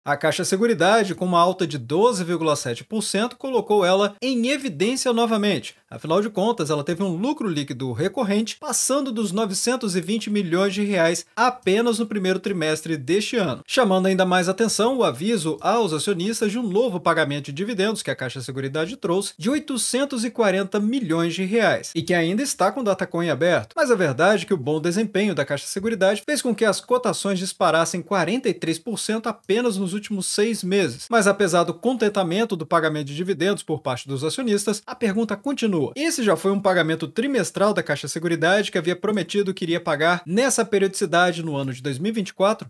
A Caixa Seguridade, com uma alta de 12,7%, colocou ela em evidência novamente. Afinal de contas, ela teve um lucro líquido recorrente passando dos 920 milhões de reais apenas no primeiro trimestre deste ano. Chamando ainda mais atenção o aviso aos acionistas de um novo pagamento de dividendos que a Caixa Seguridade trouxe de 840 milhões de reais e que ainda está com Datacom em aberto. Mas a verdade é que o bom desempenho da Caixa Seguridade fez com que as cotações disparassem 43% apenas nos últimos 6 meses. Mas apesar do contentamento do pagamento de dividendos por parte dos acionistas, a pergunta continua. Esse já foi um pagamento trimestral da Caixa Seguridade que havia prometido que iria pagar nessa periodicidade no ano de 2024?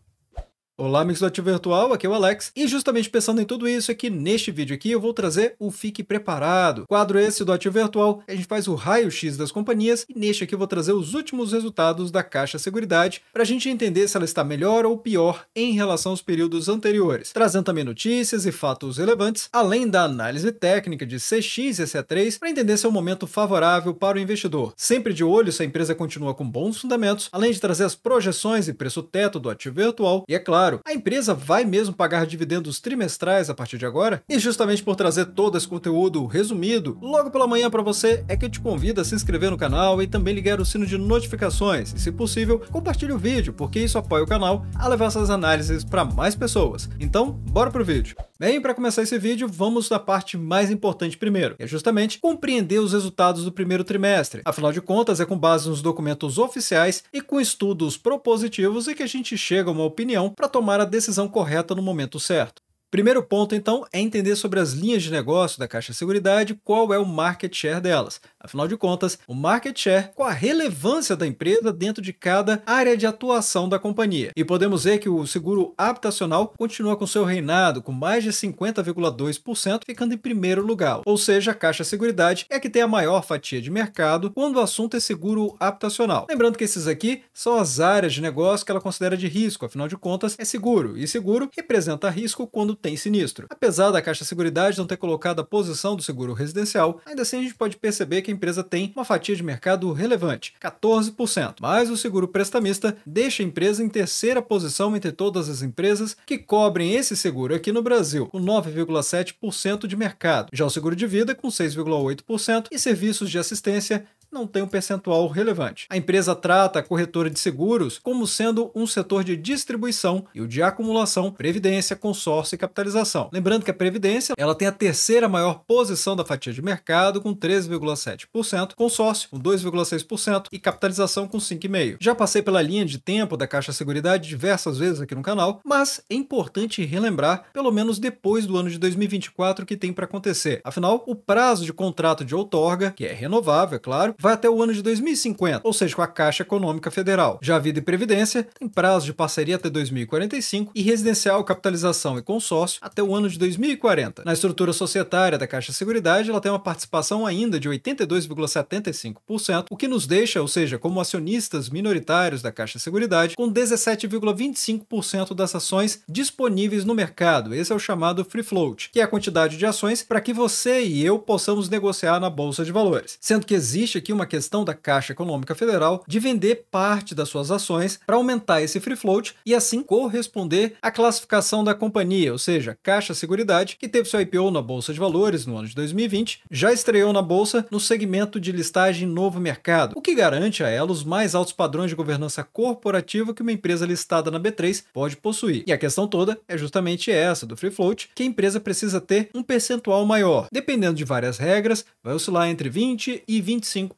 Olá, amigos do Ativo Virtual, aqui é o Alex, e justamente pensando em tudo isso aqui, neste vídeo aqui, eu vou trazer o Fique Preparado. Quadro esse do Ativo Virtual, a gente faz o raio-x das companhias, e neste aqui eu vou trazer os últimos resultados da Caixa Seguridade, para a gente entender se ela está melhor ou pior em relação aos períodos anteriores, trazendo também notícias e fatos relevantes, além da análise técnica de CX e CA3, para entender se é um momento favorável para o investidor. Sempre de olho se a empresa continua com bons fundamentos, além de trazer as projeções e preço-teto do Ativo Virtual, e é claro, a empresa vai mesmo pagar dividendos trimestrais a partir de agora? E justamente por trazer todo esse conteúdo resumido, logo pela manhã para você, é que eu te convido a se inscrever no canal e também ligar o sino de notificações. E se possível, compartilhe o vídeo, porque isso apoia o canal a levar essas análises para mais pessoas. Então, bora pro vídeo. Bem, para começar esse vídeo, vamos à parte mais importante primeiro, que é justamente compreender os resultados do primeiro trimestre. Afinal de contas, é com base nos documentos oficiais e com estudos propositivos que a gente chega a uma opinião para tomar a decisão correta no momento certo. Primeiro ponto, então, é entender sobre as linhas de negócio da Caixa Seguridade, qual é o market share delas. Afinal de contas, o market share, qual a relevância da empresa dentro de cada área de atuação da companhia. E podemos ver que o seguro habitacional continua com seu reinado, com mais de 50,2%, ficando em primeiro lugar. Ou seja, a Caixa Seguridade é a que tem a maior fatia de mercado quando o assunto é seguro habitacional. Lembrando que esses aqui são as áreas de negócio que ela considera de risco, afinal de contas, é seguro. E seguro representa risco quando tem sinistro. Apesar da Caixa Seguridade não ter colocado a posição do seguro residencial, ainda assim a gente pode perceber que a empresa tem uma fatia de mercado relevante, 14%. Mas o seguro prestamista deixa a empresa em terceira posição entre todas as empresas que cobrem esse seguro aqui no Brasil, com 9,7% de mercado. Já o seguro de vida com 6,8% e serviços de assistência não tem um percentual relevante. A empresa trata a corretora de seguros como sendo um setor de distribuição e o de acumulação, previdência, consórcio e capitalização. Lembrando que a previdência ela tem a terceira maior posição da fatia de mercado com 13,7%, consórcio com 2,6% e capitalização com 5,5%. Já passei pela linha de tempo da Caixa Seguridade diversas vezes aqui no canal, mas é importante relembrar, pelo menos depois do ano de 2024, o que tem para acontecer. Afinal, o prazo de contrato de outorga, que é renovável, é claro, vai até o ano de 2050, ou seja, com a Caixa Econômica Federal. Já a Vida e Previdência tem prazo de parceria até 2045 e residencial, capitalização e consórcio até o ano de 2040. Na estrutura societária da Caixa Seguridade, ela tem uma participação ainda de 82,75%, o que nos deixa, ou seja, como acionistas minoritários da Caixa Seguridade, com 17,25% das ações disponíveis no mercado. Esse é o chamado free float, que é a quantidade de ações para que você e eu possamos negociar na Bolsa de Valores. Sendo que existe aqui uma questão da Caixa Econômica Federal de vender parte das suas ações para aumentar esse free float e assim corresponder à classificação da companhia, ou seja, Caixa Seguridade, que teve seu IPO na Bolsa de Valores no ano de 2020, já estreou na Bolsa no segmento de listagem novo mercado, o que garante a ela os mais altos padrões de governança corporativa que uma empresa listada na B3 pode possuir. E a questão toda é justamente essa do free float, que a empresa precisa ter um percentual maior. Dependendo de várias regras, vai oscilar entre 20% e 25%.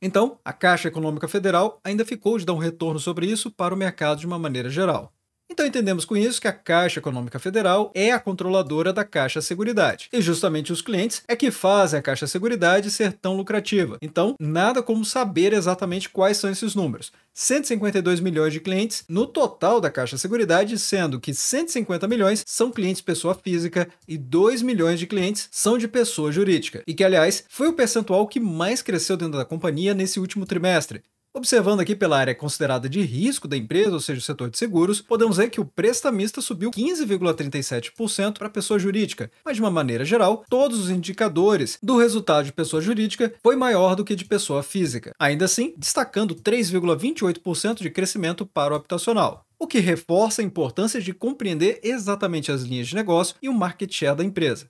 Então, a Caixa Econômica Federal ainda ficou de dar um retorno sobre isso para o mercado de uma maneira geral. Então entendemos com isso que a Caixa Econômica Federal é a controladora da Caixa Seguridade. E justamente os clientes é que fazem a Caixa Seguridade ser tão lucrativa. Então, nada como saber exatamente quais são esses números. 152 milhões de clientes no total da Caixa Seguridade, sendo que 150 milhões são clientes pessoa física e 2 milhões de clientes são de pessoa jurídica. E que, aliás, foi o percentual que mais cresceu dentro da companhia nesse último trimestre. Observando aqui pela área considerada de risco da empresa, ou seja, o setor de seguros, podemos ver que o prestamista subiu 15,37% para a pessoa jurídica, mas de uma maneira geral, todos os indicadores do resultado de pessoa jurídica foi maior do que de pessoa física. Ainda assim, destacando 3,28% de crescimento para o habitacional, o que reforça a importância de compreender exatamente as linhas de negócio e o market share da empresa.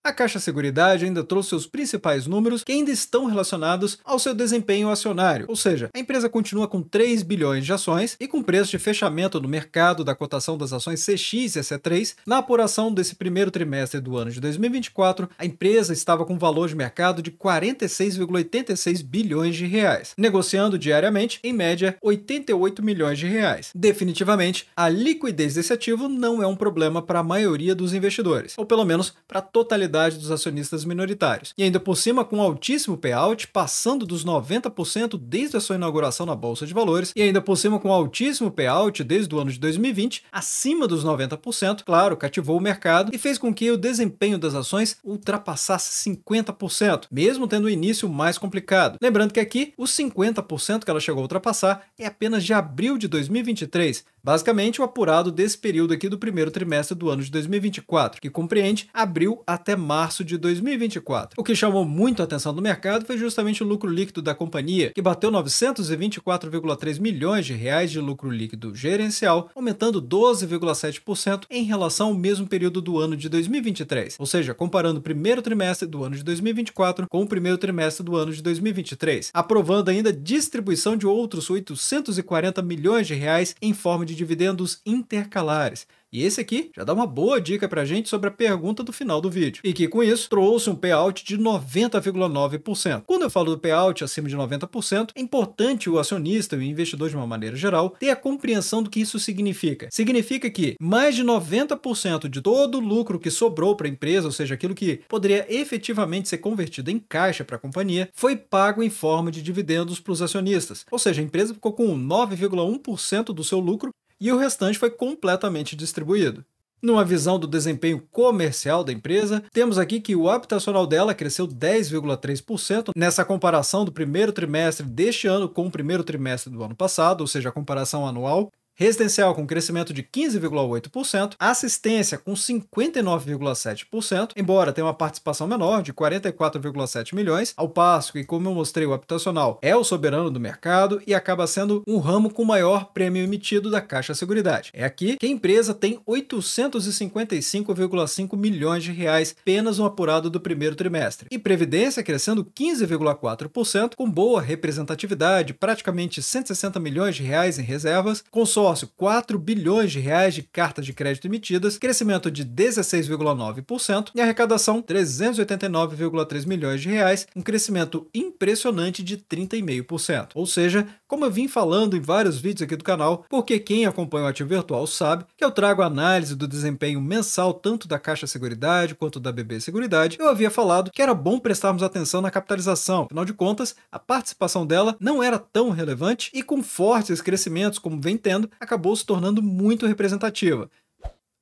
A Caixa Seguridade ainda trouxe os principais números que ainda estão relacionados ao seu desempenho acionário, ou seja, a empresa continua com 3 bilhões de ações e com preço de fechamento no mercado da cotação das ações CX e C3. Na apuração desse primeiro trimestre do ano de 2024, a empresa estava com valor de mercado de 46,86 bilhões de reais, negociando diariamente, em média, 88 milhões de reais. Definitivamente, a liquidez desse ativo não é um problema para a maioria dos investidores, ou pelo menos para a totalidade dos acionistas minoritários. E ainda por cima com altíssimo payout, passando dos 90% desde a sua inauguração na Bolsa de Valores, e ainda por cima com altíssimo payout desde o ano de 2020, acima dos 90%, claro, cativou o mercado e fez com que o desempenho das ações ultrapassasse 50%, mesmo tendo o início mais complicado. Lembrando que aqui, os 50% que ela chegou a ultrapassar é apenas de abril de 2023, basicamente o apurado desse período aqui do primeiro trimestre do ano de 2024, que compreende abril até março de 2024. O que chamou muito a atenção do mercado foi justamente o lucro líquido da companhia, que bateu 924,3 milhões de reais de lucro líquido gerencial, aumentando 12,7% em relação ao mesmo período do ano de 2023, ou seja, comparando o primeiro trimestre do ano de 2024 com o primeiro trimestre do ano de 2023, aprovando ainda a distribuição de outros 840 milhões de reais em forma de dividendos intercalares. E esse aqui já dá uma boa dica pra gente sobre a pergunta do final do vídeo. E que com isso trouxe um payout de 90,9%. Quando eu falo do payout acima de 90%, é importante o acionista e o investidor de uma maneira geral ter a compreensão do que isso significa. Significa que mais de 90% de todo o lucro que sobrou para a empresa, ou seja, aquilo que poderia efetivamente ser convertido em caixa para a companhia, foi pago em forma de dividendos para os acionistas. Ou seja, a empresa ficou com 9,1% do seu lucro e o restante foi completamente distribuído. Numa visão do desempenho comercial da empresa, temos aqui que o habitacional dela cresceu 10,3% nessa comparação do primeiro trimestre deste ano com o primeiro trimestre do ano passado, ou seja, a comparação anual. Residencial com crescimento de 15,8%, assistência com 59,7%, embora tenha uma participação menor de 44,7 milhões, ao passo que, como eu mostrei, o habitacional é o soberano do mercado e acaba sendo um ramo com maior prêmio emitido da Caixa Seguridade. É aqui que a empresa tem 855,5 milhões de reais apenas no apurado do primeiro trimestre. E Previdência crescendo 15,4%, com boa representatividade, praticamente 160 milhões de reais em reservas, consórcio 4 bilhões de reais de cartas de crédito emitidas, crescimento de 16,9% e arrecadação 389,3 milhões de reais, um crescimento impressionante de 30,5%. Ou seja, como eu vim falando em vários vídeos aqui do canal, porque quem acompanha o Ativo Virtual sabe que eu trago análise do desempenho mensal tanto da Caixa Seguridade quanto da BB Seguridade, eu havia falado que era bom prestarmos atenção na capitalização. Afinal de contas, a participação dela não era tão relevante e com fortes crescimentos como vem tendo, acabou se tornando muito representativa.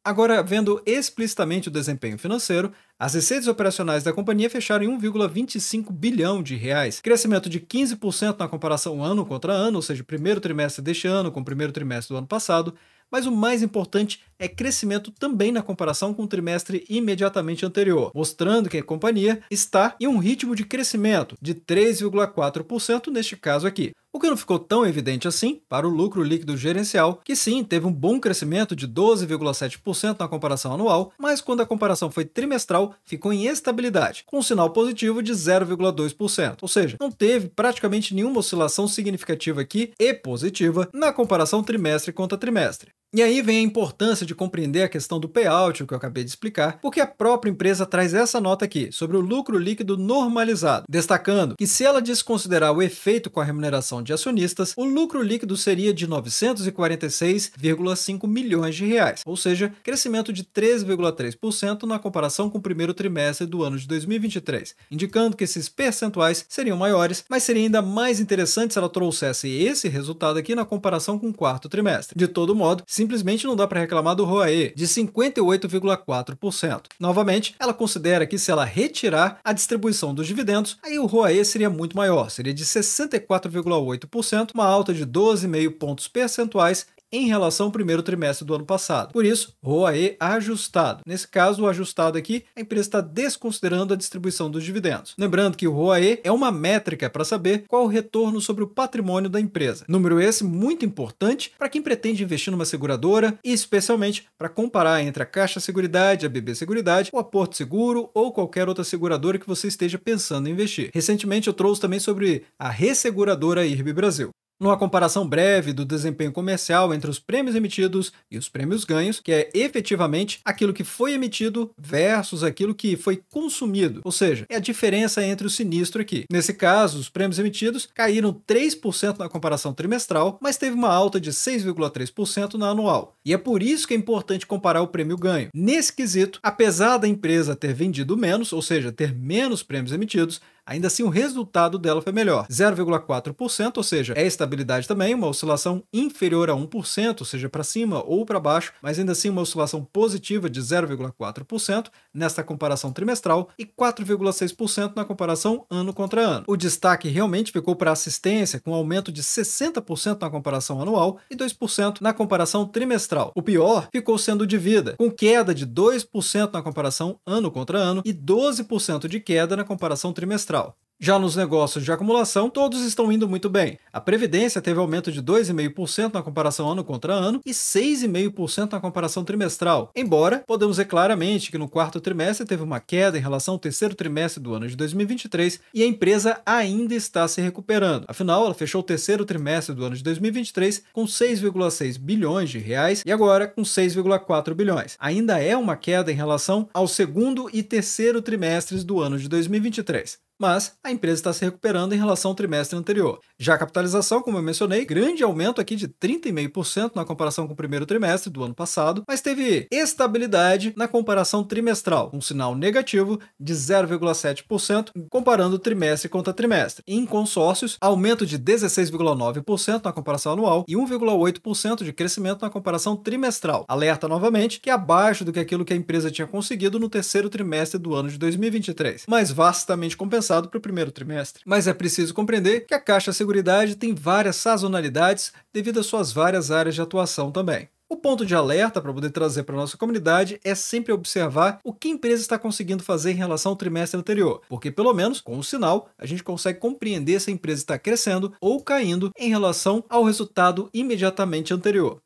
Agora, vendo explicitamente o desempenho financeiro, as receitas operacionais da companhia fecharam em 1,25 bilhão de reais, crescimento de 15% na comparação ano contra ano, ou seja, primeiro trimestre deste ano com o primeiro trimestre do ano passado, mas o mais importante é crescimento também na comparação com o trimestre imediatamente anterior, mostrando que a companhia está em um ritmo de crescimento de 3,4% neste caso aqui. O que não ficou tão evidente assim para o lucro líquido gerencial, que sim, teve um bom crescimento de 12,7% na comparação anual, mas quando a comparação foi trimestral, ficou em estabilidade, com um sinal positivo de 0,2%, ou seja, não teve praticamente nenhuma oscilação significativa aqui e positiva na comparação trimestre contra trimestre. E aí vem a importância de compreender a questão do payout, o que eu acabei de explicar, porque a própria empresa traz essa nota aqui, sobre o lucro líquido normalizado, destacando que se ela desconsiderar o efeito com a remuneração de acionistas, o lucro líquido seria de 946,5 milhões de reais, ou seja, crescimento de 3,3% na comparação com o primeiro trimestre do ano de 2023, indicando que esses percentuais seriam maiores, mas seria ainda mais interessante se ela trouxesse esse resultado aqui na comparação com o quarto trimestre. De todo modo, Simplesmente não dá para reclamar do ROAE, de 58,4%. Novamente, ela considera que se ela retirar a distribuição dos dividendos, aí o ROAE seria muito maior, seria de 64,8%, uma alta de 12,5 pontos percentuais em relação ao primeiro trimestre do ano passado. Por isso, ROAE ajustado. Nesse caso, o ajustado aqui, a empresa está desconsiderando a distribuição dos dividendos. Lembrando que o ROAE é uma métrica para saber qual o retorno sobre o patrimônio da empresa. Número esse muito importante para quem pretende investir numa seguradora e especialmente para comparar entre a Caixa Seguridade, a BB Seguridade, ou a Porto Seguro ou qualquer outra seguradora que você esteja pensando em investir. Recentemente eu trouxe também sobre a resseguradora IRB Brasil. Numa comparação breve do desempenho comercial entre os prêmios emitidos e os prêmios ganhos, que é efetivamente aquilo que foi emitido versus aquilo que foi consumido, ou seja, é a diferença entre o sinistro aqui. Nesse caso, os prêmios emitidos caíram 3% na comparação trimestral, mas teve uma alta de 6,3% na anual. E é por isso que é importante comparar o prêmio ganho. Nesse quesito, apesar da empresa ter vendido menos, ou seja, ter menos prêmios emitidos, ainda assim o resultado dela foi melhor, 0,4%, ou seja, é estabilidade também, uma oscilação inferior a 1%, ou seja, para cima ou para baixo, mas ainda assim uma oscilação positiva de 0,4% nesta comparação trimestral e 4,6% na comparação ano contra ano. O destaque realmente ficou para a assistência, com aumento de 60% na comparação anual e 2% na comparação trimestral. O pior ficou sendo o de vida, com queda de 2% na comparação ano contra ano e 12% de queda na comparação trimestral. Já nos negócios de acumulação, todos estão indo muito bem. A Previdência teve aumento de 2,5% na comparação ano contra ano e 6,5% na comparação trimestral. Embora, podemos ver claramente que no quarto trimestre teve uma queda em relação ao terceiro trimestre do ano de 2023 e a empresa ainda está se recuperando. Afinal, ela fechou o terceiro trimestre do ano de 2023 com 6,6 bilhões de reais e agora com 6,4 bilhões. Ainda é uma queda em relação ao segundo e terceiro trimestres do ano de 2023. Mas a empresa está se recuperando em relação ao trimestre anterior. Já a capitalização, como eu mencionei, grande aumento aqui de 30,5% na comparação com o primeiro trimestre do ano passado, mas teve estabilidade na comparação trimestral, um sinal negativo de 0,7% comparando trimestre contra trimestre. Em consórcios, aumento de 16,9% na comparação anual e 1,8% de crescimento na comparação trimestral. Alerta novamente que é abaixo do que aquilo que a empresa tinha conseguido no terceiro trimestre do ano de 2023, mas vastamente compensado para o primeiro trimestre. Mas é preciso compreender que a Caixa Seguridade tem várias sazonalidades devido às suas várias áreas de atuação também. O ponto de alerta para poder trazer para a nossa comunidade é sempre observar o que a empresa está conseguindo fazer em relação ao trimestre anterior, porque pelo menos, com o sinal, a gente consegue compreender se a empresa está crescendo ou caindo em relação ao resultado imediatamente anterior.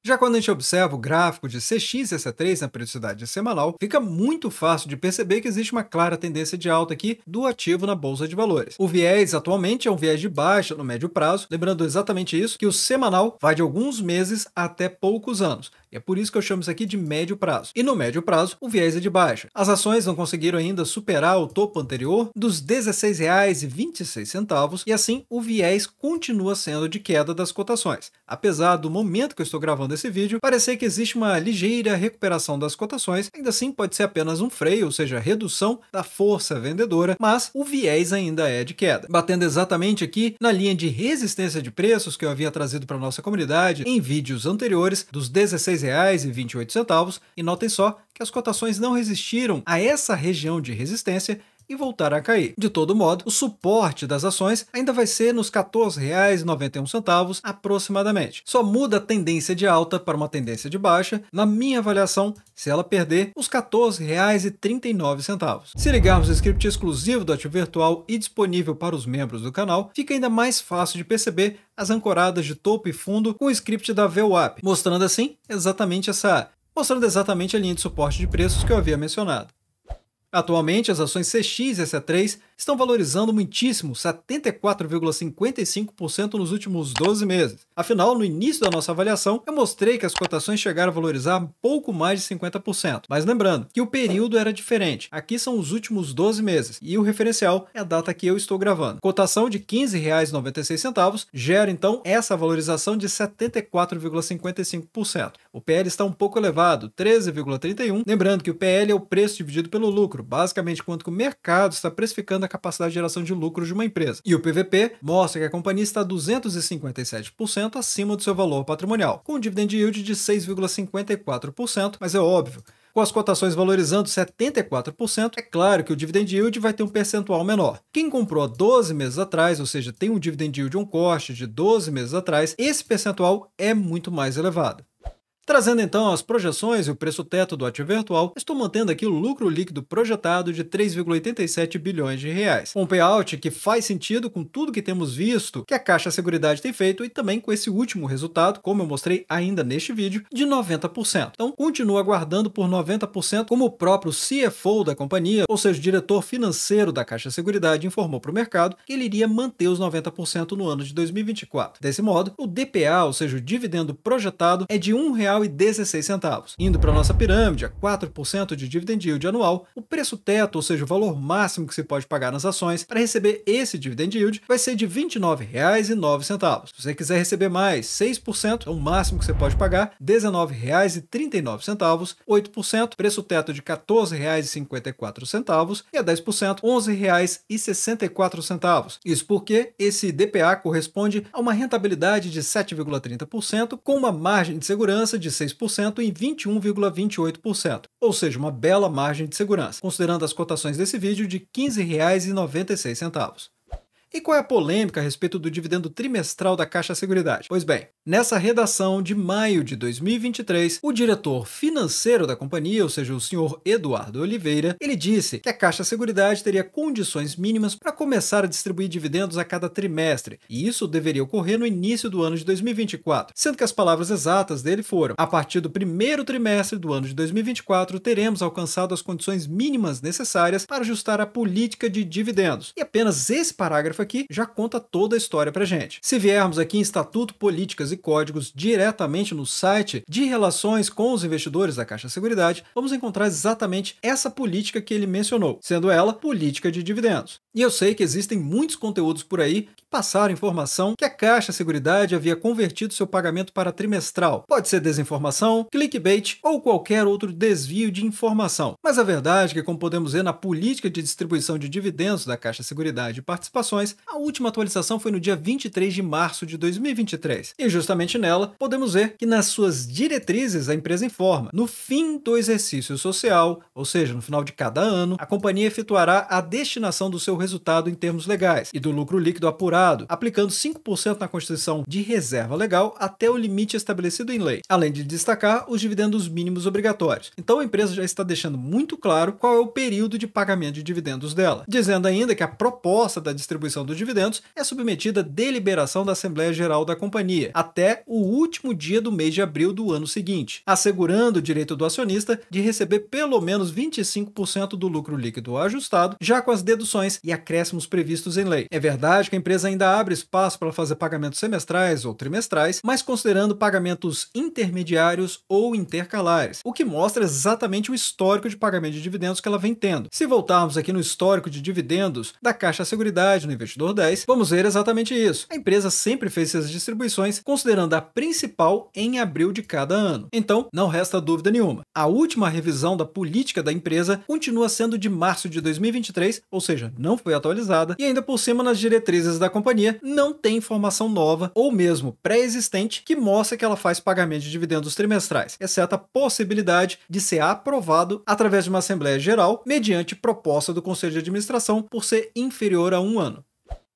Já quando a gente observa o gráfico de CX e C3 na periodicidade semanal, fica muito fácil de perceber que existe uma clara tendência de alta aqui do ativo na Bolsa de Valores. O viés atualmente é um viés de baixa no médio prazo, lembrando exatamente isso, que o semanal vai de alguns meses até poucos anos. E é por isso que eu chamo isso aqui de médio prazo. E no médio prazo, o viés é de baixa. As ações não conseguiram ainda superar o topo anterior dos R$ 16,26 e assim o viés continua sendo de queda das cotações. Apesar do momento que eu estou gravando esse vídeo, parecer que existe uma ligeira recuperação das cotações, ainda assim pode ser apenas um freio, ou seja, redução da força vendedora, mas o viés ainda é de queda. Batendo exatamente aqui na linha de resistência de preços que eu havia trazido para a nossa comunidade em vídeos anteriores, dos R$ 16,28, e notem só que as cotações não resistiram a essa região de resistência e voltaram a cair. De todo modo, o suporte das ações ainda vai ser nos R$ 14,91 aproximadamente. Só muda a tendência de alta para uma tendência de baixa, na minha avaliação, se ela perder os R$ 14,39. Se ligarmos o script exclusivo do Ativo Virtual e disponível para os membros do canal, fica ainda mais fácil de perceber as ancoradas de topo e fundo com o script da VWAP, mostrando exatamente a linha de suporte de preços que eu havia mencionado. Atualmente, as ações CX e C3 estão valorizando muitíssimo, 74,55% nos últimos 12 meses. Afinal, no início da nossa avaliação, eu mostrei que as cotações chegaram a valorizar um pouco mais de 50%. Mas lembrando que o período era diferente. Aqui são os últimos 12 meses e o referencial é a data que eu estou gravando. Cotação de R$ 15,96 gera então essa valorização de 74,55%. O PL está um pouco elevado, 13,31. Lembrando que o PL é o preço dividido pelo lucro, basicamente quanto que o mercado está precificando da capacidade de geração de lucros de uma empresa. E o PVP mostra que a companhia está 257% acima do seu valor patrimonial, com um dividend yield de 6,54%, mas é óbvio, com as cotações valorizando 74%, é claro que o dividend yield vai ter um percentual menor. Quem comprou há 12 meses atrás, ou seja, tem um dividend yield, um cost de 12 meses atrás, esse percentual é muito mais elevado. Trazendo então as projeções e o preço teto do ativo virtual, estou mantendo aqui o lucro líquido projetado de 3,87 bilhões de reais. Um payout que faz sentido com tudo que temos visto que a Caixa Seguridade tem feito e também com esse último resultado, como eu mostrei ainda neste vídeo, de 90%. Então, continuo aguardando por 90%, como o próprio CFO da companhia, ou seja, o diretor financeiro da Caixa Seguridade, informou para o mercado que ele iria manter os 90% no ano de 2024. Desse modo, o DPA, ou seja, o dividendo projetado, é de R$ 1,16. Indo para a nossa pirâmide, a 4% de dividend yield anual, o preço teto, ou seja, o valor máximo que se pode pagar nas ações para receber esse dividend yield, vai ser de R$ 29,09. Se você quiser receber mais, 6% é o máximo que você pode pagar, R$ 19,39, 8%, preço teto de R$ 14,54 e a 10%, R$ 11,64. Isso porque esse DPA corresponde a uma rentabilidade de 7,30% com uma margem de segurança de 6% em 21,28%, ou seja, uma bela margem de segurança, considerando as cotações desse vídeo de R$ 15,96. E qual é a polêmica a respeito do dividendo trimestral da Caixa Seguridade? Pois bem, nessa redação de maio de 2023, o diretor financeiro da companhia, ou seja, o senhor Eduardo Oliveira, ele disse que a Caixa Seguridade teria condições mínimas para começar a distribuir dividendos a cada trimestre, e isso deveria ocorrer no início do ano de 2024, sendo que as palavras exatas dele foram: a partir do primeiro trimestre do ano de 2024, teremos alcançado as condições mínimas necessárias para ajustar a política de dividendos. E apenas esse parágrafo aqui já conta toda a história pra gente. Se viermos aqui em Estatuto, Políticas e Códigos diretamente no site de relações com os investidores da Caixa Seguridade, vamos encontrar exatamente essa política que ele mencionou, sendo ela política de dividendos. E eu sei que existem muitos conteúdos por aí que passaram informação que a Caixa Seguridade havia convertido seu pagamento para trimestral. Pode ser desinformação, clickbait ou qualquer outro desvio de informação. Mas a verdade é que, como podemos ver na política de distribuição de dividendos da Caixa Seguridade e Participações, a última atualização foi no dia 23 de março de 2023. E justamente nela, podemos ver que nas suas diretrizes a empresa informa: no fim do exercício social, ou seja, no final de cada ano, a companhia efetuará a destinação do seu resultado em termos legais e do lucro líquido apurado, aplicando 5% na constituição de reserva legal até o limite estabelecido em lei, além de destacar os dividendos mínimos obrigatórios. Então a empresa já está deixando muito claro qual é o período de pagamento de dividendos dela, dizendo ainda que a proposta da distribuição dos dividendos é submetida à deliberação da Assembleia Geral da companhia até o último dia do mês de abril do ano seguinte, assegurando o direito do acionista de receber pelo menos 25% do lucro líquido ajustado, já com as deduções e acréscimos previstos em lei. É verdade que a empresa ainda abre espaço para fazer pagamentos semestrais ou trimestrais, mas considerando pagamentos intermediários ou intercalares, o que mostra exatamente o histórico de pagamento de dividendos que ela vem tendo. Se voltarmos aqui no histórico de dividendos da Caixa Seguridade no Investidor 10, vamos ver exatamente isso. A empresa sempre fez essas distribuições considerando a principal em abril de cada ano. Então, não resta dúvida nenhuma. A última revisão da política da empresa continua sendo de março de 2023, ou seja, não foi atualizada, e ainda por cima nas diretrizes da companhia não tem informação nova ou mesmo pré-existente que mostra que ela faz pagamento de dividendos trimestrais, exceto a possibilidade de ser aprovado através de uma Assembleia Geral mediante proposta do Conselho de Administração por ser inferior a um ano.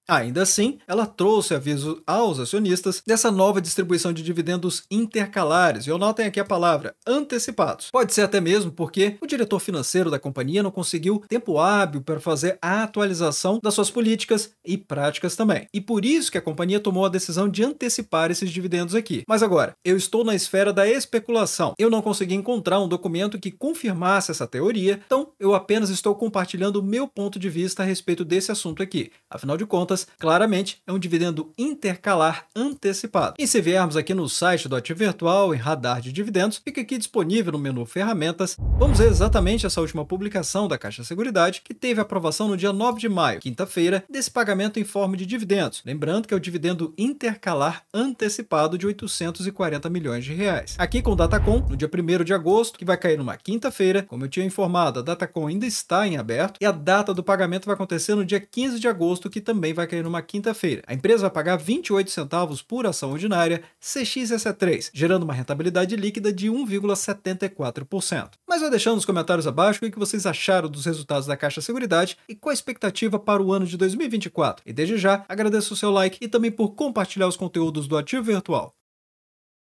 Ainda assim, ela trouxe aviso aos acionistas dessa nova distribuição de dividendos intercalares, e anotem aqui a palavra, antecipados. Pode ser até mesmo porque o diretor financeiro da companhia não conseguiu tempo hábil para fazer a atualização das suas políticas e práticas também. E por isso que a companhia tomou a decisão de antecipar esses dividendos aqui. Mas agora, eu estou na esfera da especulação. Eu não consegui encontrar um documento que confirmasse essa teoria, então eu apenas estou compartilhando o meu ponto de vista a respeito desse assunto aqui. Afinal de contas, ferramentas, claramente é um dividendo intercalar antecipado. E se viermos aqui no site do Ativo Virtual, em radar de dividendos, fica aqui disponível no menu ferramentas. Vamos ver exatamente essa última publicação da Caixa Seguridade, que teve aprovação no dia 9 de maio, quinta-feira, desse pagamento em forma de dividendos. Lembrando que é o dividendo intercalar antecipado de 840 milhões de reais. Aqui com o Datacom, no dia 1º de agosto, que vai cair numa quinta-feira. Como eu tinha informado, a Datacom ainda está em aberto e a data do pagamento vai acontecer no dia 15 de agosto, que também vai cair numa quinta-feira. A empresa vai pagar 28 centavos por ação ordinária CXSE3, gerando uma rentabilidade líquida de 1,74%. Mas vai deixando nos comentários abaixo o que vocês acharam dos resultados da Caixa Seguridade e qual a expectativa para o ano de 2024. E desde já, agradeço o seu like e também por compartilhar os conteúdos do Ativo Virtual.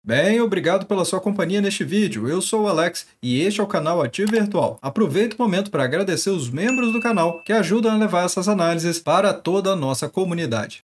Bem, obrigado pela sua companhia neste vídeo. Eu sou o Alex e este é o canal Ativo Virtual. Aproveito o momento para agradecer os membros do canal que ajudam a levar essas análises para toda a nossa comunidade.